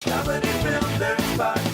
Comedy Film Nerds Podcast.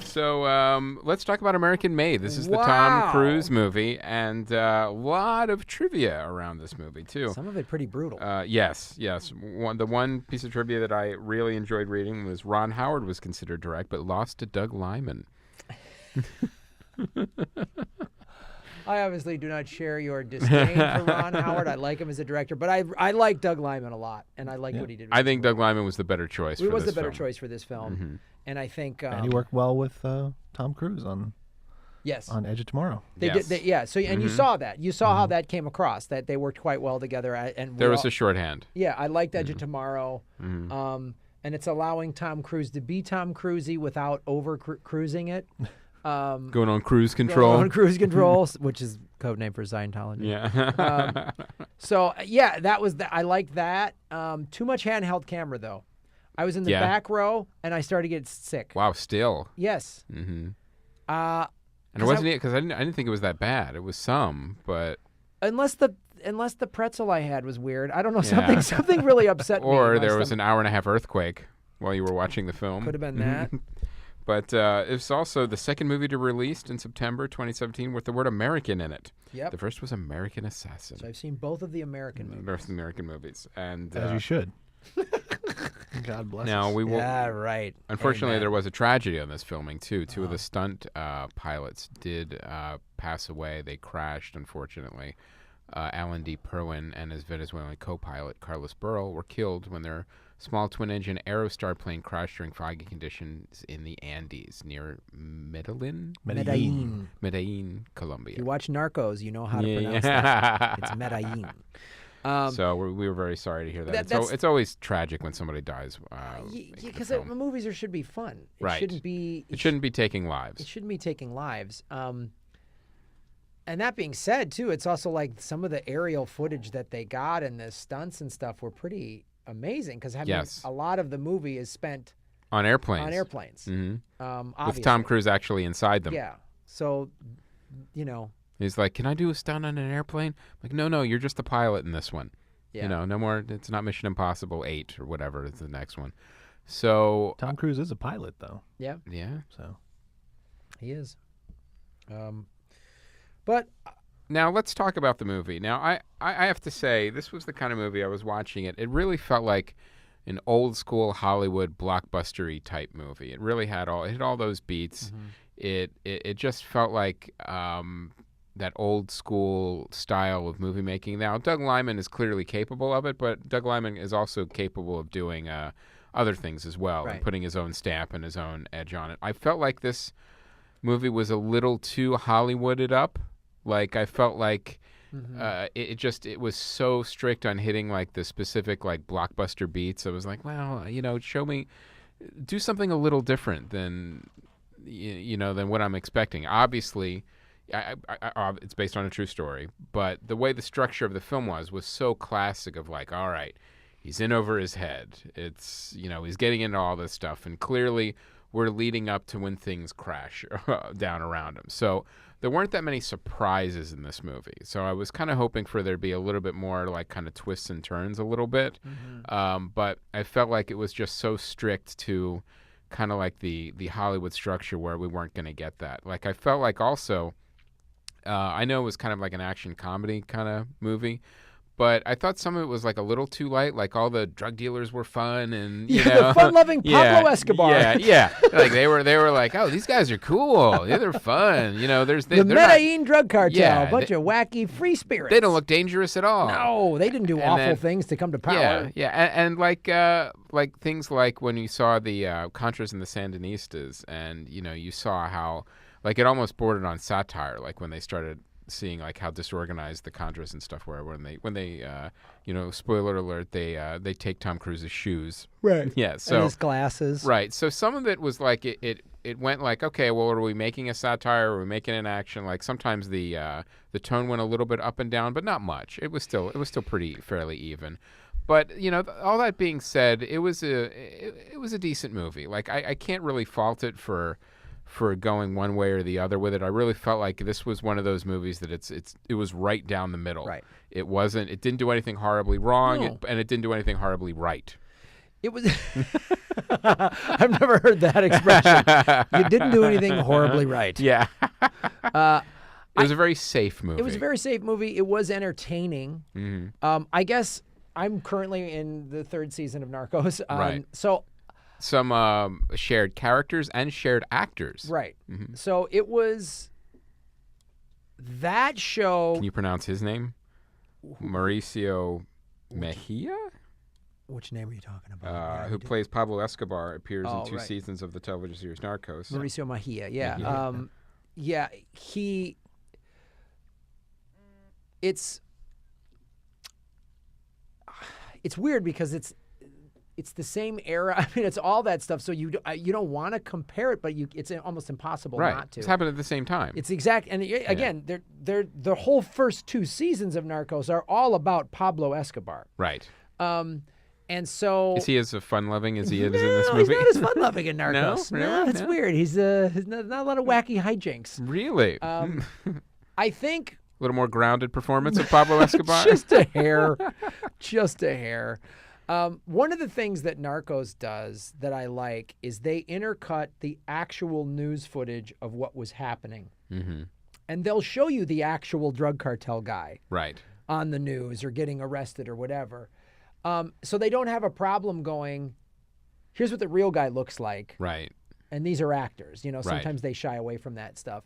So let's talk about American Made. This is the Tom Cruise movie, and a lot of trivia around this movie, too. Some of it pretty brutal. Yes. The one piece of trivia that I really enjoyed reading was Ron Howard was considered direct, but lost to Doug Liman. I obviously do not share your disdain for Ron Howard. I like him as a director, but I like Doug Liman a lot, and I like what he did. I think Doug Liman was the better choice for this film. He was the better choice for this film, Mm-hmm. and I think... and he worked well with Tom Cruise on Edge of Tomorrow. They did. So, and you saw that. You saw how that came across, that they worked quite well together. And there was a shorthand. Yeah, I liked Edge of Tomorrow. And it's allowing Tom Cruise to be Tom Cruisey without over-cruising it. Going on cruise control. Going on cruise control, which is code name for Scientology. Yeah. So, yeah, that was I liked that. Too much handheld camera, though. I was in the back row, and I started to get sick. Wow, still. Yes. Mm-hmm. And it wasn't because I didn't think it was that bad. It was some, but unless the pretzel I had was weird. I don't know, something really upset me. Or there was an hour-and-a-half earthquake while you were watching the film. Could have been that. But it's also the second movie to released in September 2017 with the word American in it. Yep. The first was American Assassin. So I've seen both of the American movies. Both the American movies. And, as you should. God bless now us. we will. Yeah, right. Unfortunately, Amen. there was a tragedy on this filming, too. Two of the stunt pilots did pass away. They crashed, unfortunately. Alan D. Perwin and his Venezuelan co-pilot, Carlos Burrell, were killed when their small twin-engine Aerostar plane crashed during foggy conditions in the Andes near Medellin, Colombia. If you watch Narcos, you know how to pronounce that. It's Medellin. So we were very sorry to hear that. It's always tragic when somebody dies. Because movies should be fun. It shouldn't be. It shouldn't be taking lives. It shouldn't be taking lives. And that being said, too, it's also like some of the aerial footage that they got and the stunts and stuff were pretty amazing because a lot of the movie is spent on airplanes. Mm-hmm. With Tom Cruise actually inside them. Yeah. So, he's like, "Can I do a stunt on an airplane?" I'm like, no, you're just the pilot in this one. Yeah. No more. It's not Mission Impossible 8 or whatever is the next one. So Tom Cruise is a pilot, though. Yeah. Yeah. So he is. But now let's talk about the movie. Now I have to say this was the kind of movie I was watching it. It really felt like an old school Hollywood blockbustery type movie. It really had all those beats. Mm-hmm. It just felt like that old school style of movie making. Now Doug Liman is clearly capable of it, but Doug Liman is also capable of doing other things as well and putting his own stamp and his own edge on it. I felt like this movie was a little too Hollywooded up. Like I felt like it was so strict on hitting like the specific like blockbuster beats. I was like, well, show me, do something a little different than than what I'm expecting. Obviously, it's based on a true story, but the way the structure of the film was so classic of like, all right, he's in over his head. It's he's getting into all this stuff, and clearly we're leading up to when things crash down around him. So there weren't that many surprises in this movie. So I was kind of hoping for there to be a little bit more like kind of twists and turns a little bit. Mm-hmm. But I felt like it was just so strict to kind of like the Hollywood structure where we weren't going to get that. Like I felt like also, I know it was kind of like an action comedy kind of movie, but I thought some of it was like a little too light. Like all the drug dealers were fun, and the fun-loving Pablo Escobar. Yeah. Like they were like, oh, these guys are cool. Yeah, they're fun. There's the Medellin drug cartel, a bunch of wacky free spirits. They don't look dangerous at all. No, they didn't do awful things to come to power. Yeah, and like things like when you saw the Contras and the Sandinistas, and you saw how like it almost bordered on satire. Like when they started seeing like how disorganized the Contras and stuff were when they spoiler alert, they take Tom Cruise's shoes. Right. Yeah. So and his glasses. Right. So some of it was like it went like, okay, well, are we making a satire? Are we making an action? Like sometimes the tone went a little bit up and down, but not much. It was still pretty fairly even. But all that being said, it was a decent movie. Like I can't really fault it for for going one way or the other with it. I really felt like this was one of those movies that it was right down the middle. Right. It didn't do anything horribly wrong, and it didn't do anything horribly right. It was. I've never heard that expression. You didn't do anything horribly right. Yeah. It was a very safe movie. It was a very safe movie. It was entertaining. Mm-hmm. I guess I'm currently in the 3rd season of Narcos. Right. So some shared characters and shared actors. Right. Mm-hmm. So it was that show. Can you pronounce his name? Mauricio Mejia? Which name are you talking about? Who plays Pablo Escobar, appears in 2 seasons of the television series Narcos. Mauricio Mejia, yeah. Mejia. It's weird because it's the same era. I mean, it's all that stuff. So you don't want to compare it, but it's almost impossible not to. It's happened at the same time. It's exact. And again, they're the whole first 2 seasons of Narcos are all about Pablo Escobar. Right. And so is he as fun-loving as he is in this movie? He's not as fun-loving in Narcos. No, it's weird. He's not a lot of wacky hijinks. Really? I think a little more grounded performance of Pablo Escobar. Just a hair. Just a hair. One of the things that Narcos does that I like is they intercut the actual news footage of what was happening. Mm-hmm. And they'll show you the actual drug cartel guy on the news or getting arrested or whatever. So they don't have a problem going, here's what the real guy looks like. Right. And these are actors. Sometimes they shy away from that stuff.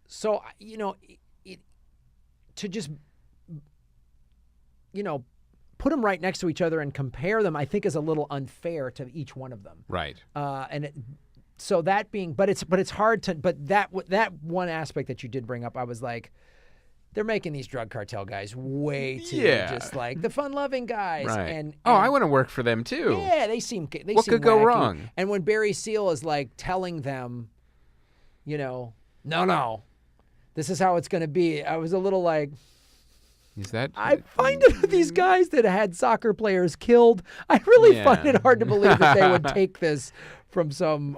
So, to just, put them right next to each other and compare them, I think is a little unfair to each one of them. Right. So that being, but it's hard to, but that one aspect that you did bring up, I was like, they're making these drug cartel guys way too just like the fun-loving guys. Right. And I want to work for them too. Yeah, they seem what could go wrong? And when Barry Seal is like telling them, no, this is how it's going to be. I was a little like, is that? I find it these guys that had soccer players killed. I really find it hard to believe that they would take this from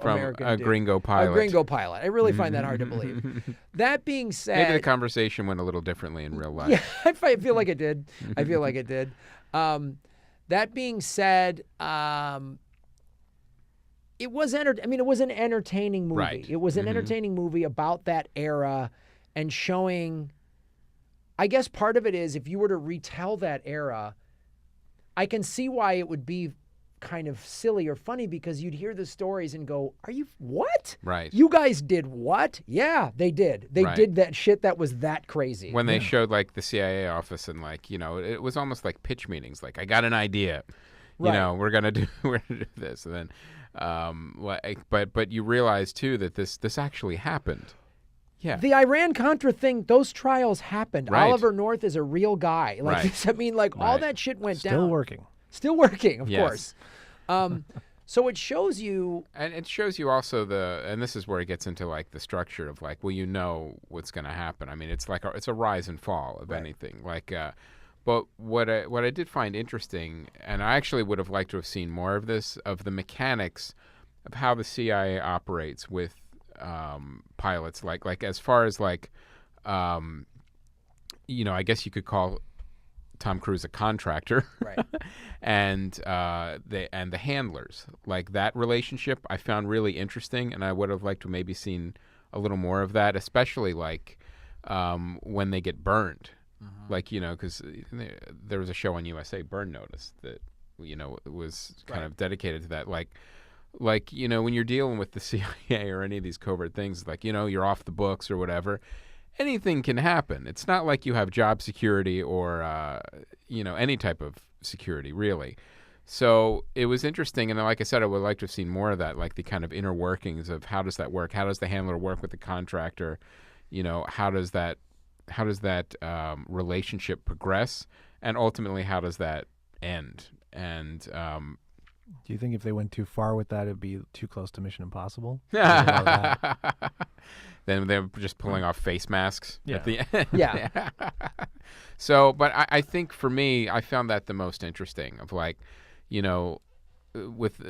American a dude. gringo pilot. A gringo pilot. I really find that hard to believe. That being said, maybe the conversation went a little differently in real life. Yeah, I feel like it did. That being said, it was it was an entertaining movie. Right. It was an entertaining movie about that era and showing. I guess part of it is if you were to retell that era, I can see why it would be kind of silly or funny because you'd hear the stories and go, "Are you what? Right. You guys did what? Yeah, they did. They did that shit that was that crazy." When they showed like the CIA office and like, it was almost like pitch meetings. Like, I got an idea. We're gonna do this, and then, but you realize too that this actually happened. Yeah. The Iran-Contra thing, those trials happened. Right. Oliver North is a real guy. All that shit went down. Still working, of course. So it shows you... And it shows you also and this is where it gets into like the structure of like, well, what's going to happen. I mean, it's like it's a rise and fall of anything. Like, but what I did find interesting, and I actually would have liked to have seen more of this, of the mechanics of how the CIA operates with pilots, like as far as like, I guess you could call Tom Cruise a contractor, right? and the handlers, like that relationship, I found really interesting, and I would have liked to maybe seen a little more of that, especially like when they get burned, like because there was a show on USA, Burn Notice, that it was kind of dedicated to that, like when you're dealing with the CIA or any of these covert things, like, you're off the books or whatever, anything can happen. It's not like you have job security or, any type of security, really. So it was interesting. And like I said, I would like to have seen more of that, like the kind of inner workings of how does that work? How does the handler work with the contractor? How does that relationship progress? And ultimately, how does that end? And, do you think if they went too far with that, it'd be too close to Mission Impossible? Then they're just pulling off face masks at the end. Yeah. So, but I think for me, I found that the most interesting of like, with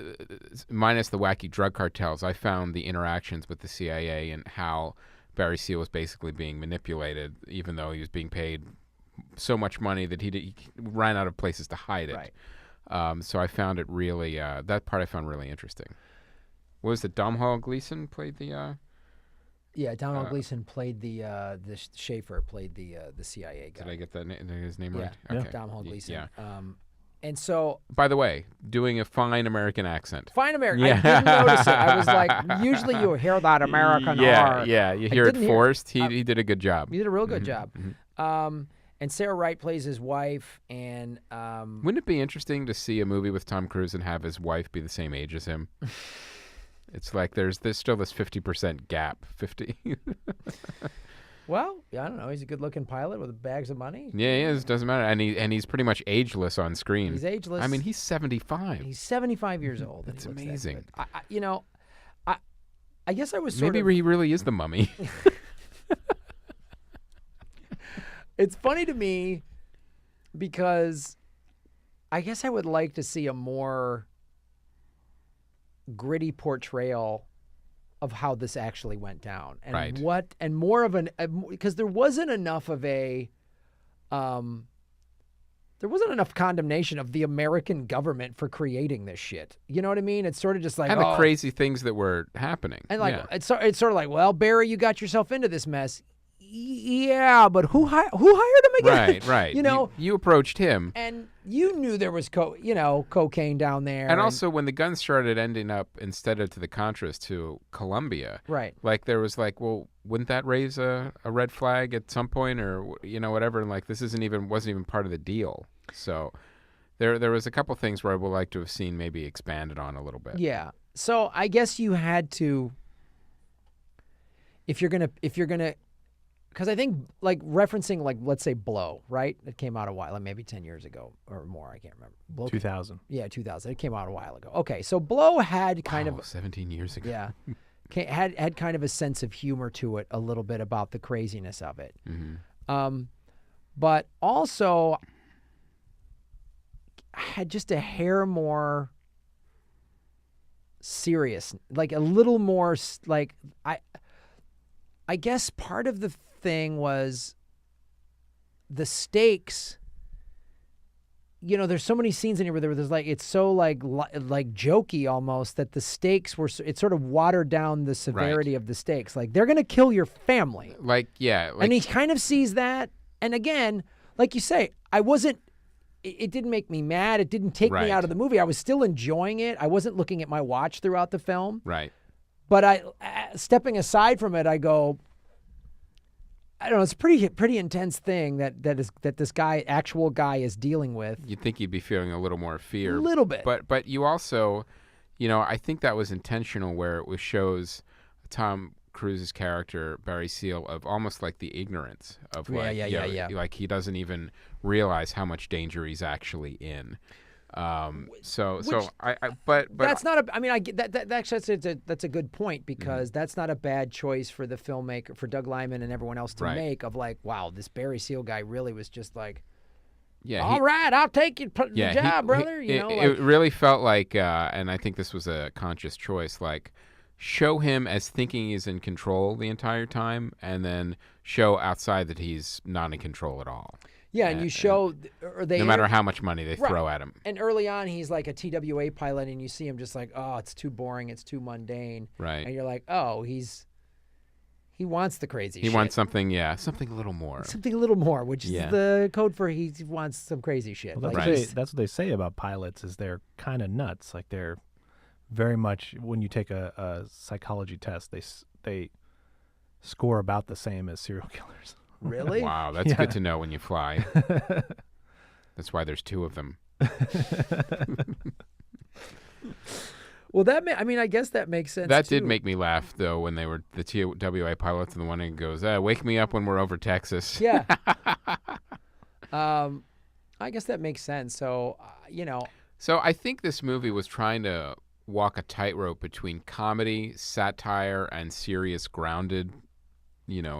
minus the wacky drug cartels, I found the interactions with the CIA and how Barry Seal was basically being manipulated, even though he was being paid so much money that he ran out of places to hide it. Right. So I found it really that part I found really interesting. What was it? Domhnall Gleeson played the. Yeah, Domhnall Gleeson played the Schaefer played the CIA guy. Did I get his name right? Yeah, Okay. Domhnall Gleeson. Yeah. And so, by the way, doing a fine American accent. Fine American. Yeah. I didn't notice it. I was like, usually you hear that American R. Yeah, you hear it forced. He did a good job. He did a real good job. Mm-hmm. And Sarah Wright plays his wife. And wouldn't it be interesting to see a movie with Tom Cruise and have his wife be the same age as him? It's like there's still this 50% gap. 50. Well, I don't know. He's a good-looking pilot with bags of money. Yeah, he is. Doesn't matter. And he's pretty much ageless on screen. He's ageless. I mean, he's 75. He's 75 years old. That's amazing. I guess I was maybe he really is the Mummy. It's funny to me because I guess I would like to see a more gritty portrayal of how this actually went down, and right. And more of because there wasn't enough of there wasn't enough condemnation of the American government for creating this shit. You know what I mean? It's sort of just like, and the crazy things that were happening. And like, it's sort of like, well, Barry, you got yourself into this mess. Yeah, but who hired him again? Right. You know, you approached him, and you knew there was cocaine down there. And also, when the guns started ending up instead of to the Contras to Colombia, right? Like there was like, well, wouldn't that raise a red flag at some point, or whatever? And like this wasn't even part of the deal. So there was a couple things where I would like to have seen maybe expanded on a little bit. Yeah. So I guess you had to, if you're gonna. Because I think, like, referencing, like, let's say Blow, right? It came out a while, like maybe 10 years ago or more. I can't remember. Blow 2000. Yeah, 2000. It came out a while ago. Okay, so Blow had kind of 17 years ago. Yeah, had kind of a sense of humor to it, a little bit about the craziness of it. Mm-hmm. But also had just a hair more serious, like a little more like I guess part of the thing was the stakes. There's so many scenes in here where there's like, it's so like jokey almost that the stakes were, it sort of watered down the severity of the stakes. Like, they're going to kill your family. And he kind of sees that. And again, like you say, it didn't make me mad. It didn't take me out of the movie. I was still enjoying it. I wasn't looking at my watch throughout the film. Right. But stepping aside from it, I go, I don't know. It's a pretty intense thing that this actual guy is dealing with. You'd think he'd be feeling a little more fear, a little bit. But you also, I think that was intentional, where it shows Tom Cruise's character Barry Seal of almost like the ignorance of like he doesn't even realize how much danger he's actually in. That's not that's a good point, because that's not a bad choice for the filmmaker, for Doug Liman and everyone else to make, of like, wow, this Barry Seal guy really was just like, all right, I'll take your job, brother. It really felt like, and I think this was a conscious choice, like, show him as thinking he's in control the entire time, and then show outside that he's not in control at all. Yeah, and you show, no matter how much money they throw at him. And early on, he's like a TWA pilot, and you see him just like, oh, it's too boring, it's too mundane. Right. And you're like, oh, he wants the crazy shit. He wants something a little more. Something a little more, which is the code for he wants some crazy shit. Well, that's what they say about pilots, is they're kind of nuts. Like, they're very much, when you take a psychology test, they score about the same as serial killers. Really? Wow, that's good to know when you fly. That's why there's 2 of them. Well, I guess that makes sense. That did make me laugh, though, when they were the TWA pilots, and the one who goes, "Wake me up when we're over Texas." Yeah. I guess that makes sense. So, So I think this movie was trying to walk a tightrope between comedy, satire, and serious, grounded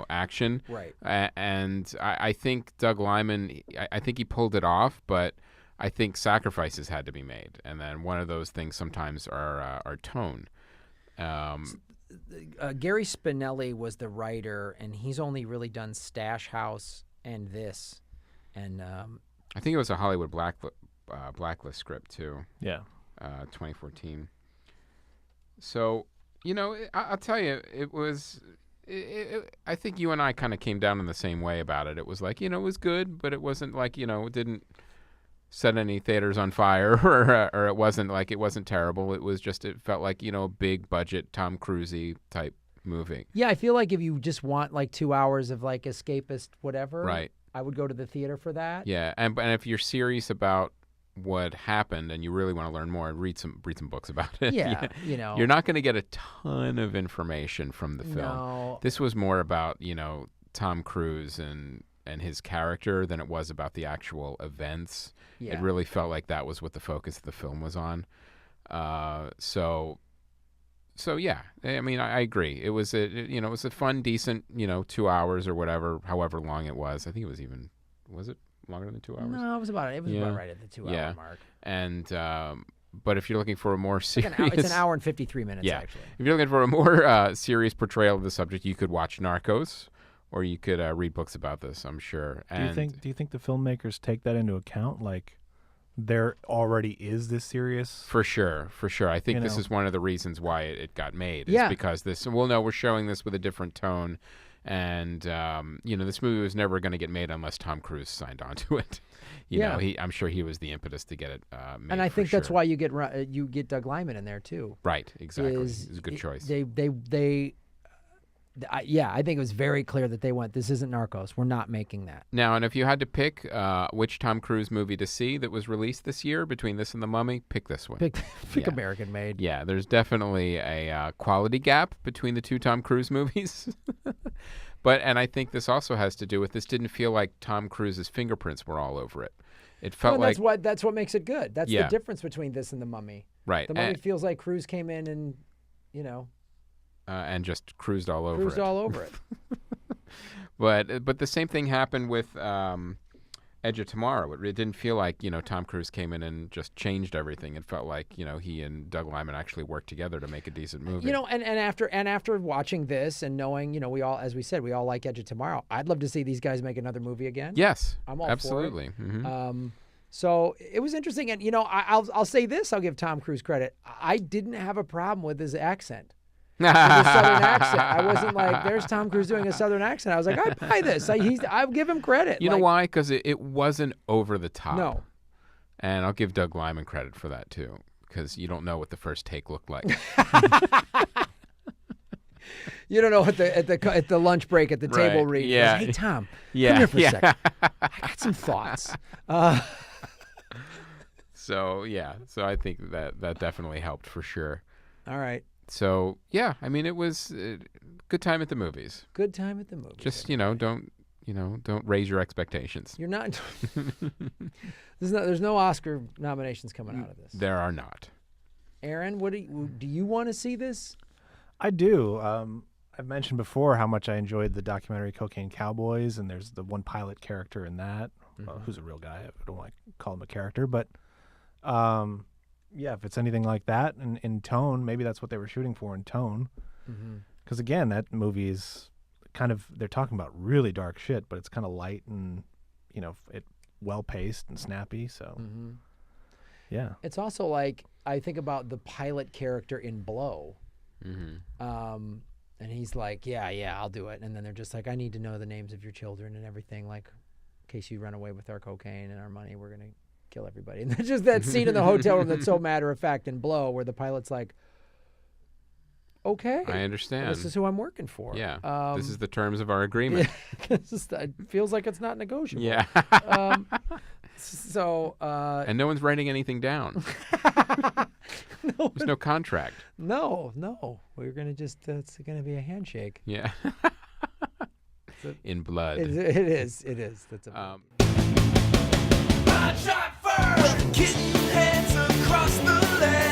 action. Right. And I think Doug Liman, I think he pulled it off, but I think sacrifices had to be made, and then one of those things sometimes are tone. Gary Spinelli was the writer, and he's only really done Stash House and this, and I think it was a Hollywood Blacklist script too. Yeah. 2014. So, I'll tell you, it was. I think you and I kind of came down in the same way about it. It was like, it was good, but it wasn't like, it didn't set any theaters on fire, or it wasn't terrible. It was just, it felt like, a big budget Tom Cruise-y type movie. Yeah, I feel like if you just want like 2 hours of like escapist whatever, right, I would go to the theater for that. Yeah, and if you're serious about what happened and you really want to learn more, read some books about it. Yeah, you're not going to get a ton of information from the film. No. This was more about Tom Cruise and his character than it was about the actual events. Yeah. It really felt like that was what the focus of the film was on. So yeah, I mean, I agree. It was it was a fun, decent 2 hours or whatever, however long it was. I think it was it longer than 2 hours? No, it was about right at the 2 hour mark. And but if you're looking for a more serious, it's an hour and 53 minutes. Yeah. Actually. If you're looking for a more serious portrayal of the subject, you could watch Narcos, or you could read books about this. I'm sure. And Do you think the filmmakers take that into account? Like, there already is this serious? For sure. I think this is one of the reasons why it got made. Is Yeah. Because we're showing this with a different tone. And this movie was never going to get made unless Tom Cruise signed on to it. I'm sure he was the impetus to get it made. And I think that's why you get Doug Liman in there too. Right, exactly. It's a good choice. I think it was very clear that they went, this isn't Narcos. We're not making that. Now, and if you had to pick which Tom Cruise movie to see that was released this year between this and The Mummy, pick this one. Pick American made. Yeah, there's definitely a quality gap between the two Tom Cruise movies. And I think this also has to do with, this didn't feel like Tom Cruise's fingerprints were all over it. It felt like that's what makes it good. That's the difference between this and The Mummy. Right. The Mummy feels like Cruise came in and and just cruised all over it. But the same thing happened with Edge of Tomorrow. It didn't feel like Tom Cruise came in and just changed everything. It felt like he and Doug Liman actually worked together to make a decent movie. And after watching this and knowing we all, as we said, we all like Edge of Tomorrow. I'd love to see these guys make another movie again. Yes, I'm all absolutely. for it. Mm-hmm. So it was interesting, and I'll say this: I'll give Tom Cruise credit. I didn't have a problem with his accent. His Southern accent. I wasn't like, there's Tom Cruise doing a Southern accent. I was like, I buy this. I'll give him credit. You know why? Because it wasn't over the top. No. And I'll give Doug Liman credit for that too, because you don't know what the first take looked like. You don't know at the lunch break at the table reading. Yeah. Goes, hey Tom, come here for a second. I got some thoughts. So I think that definitely helped for sure. All right. So yeah, I mean, it was a good time at the movies. Good time at the movies. Just don't raise your expectations. You're not. There's no Oscar nominations coming out of this. There are not. Aaron, do you want to see this? I do. I've mentioned before how much I enjoyed the documentary Cocaine Cowboys, and there's the one pilot character in that, who's a real guy. I don't want to call him a character, but if it's anything like that in tone, maybe that's what they were shooting for in tone. Because again, that movie is kind of, they're talking about really dark shit, but it's kind of light and it well paced and snappy. So yeah, it's also like, I think about the pilot character in Blow. And he's like, yeah, I'll do it. And then they're just like, I need to know the names of your children and everything. Like, in case you run away with our cocaine and our money, we're going to kill everybody. And that's just that scene in the hotel room that's so matter of fact in Blow, where the pilot's like, okay, I understand. This is who I'm working for. Yeah. This is the terms of our agreement. It feels like it's not negotiable. Yeah. And no one's writing anything down. There's no contract. No. We're going to just, it's going to be a handshake. Yeah. In blood. It is. That's a Shot first, kitten heads across the land.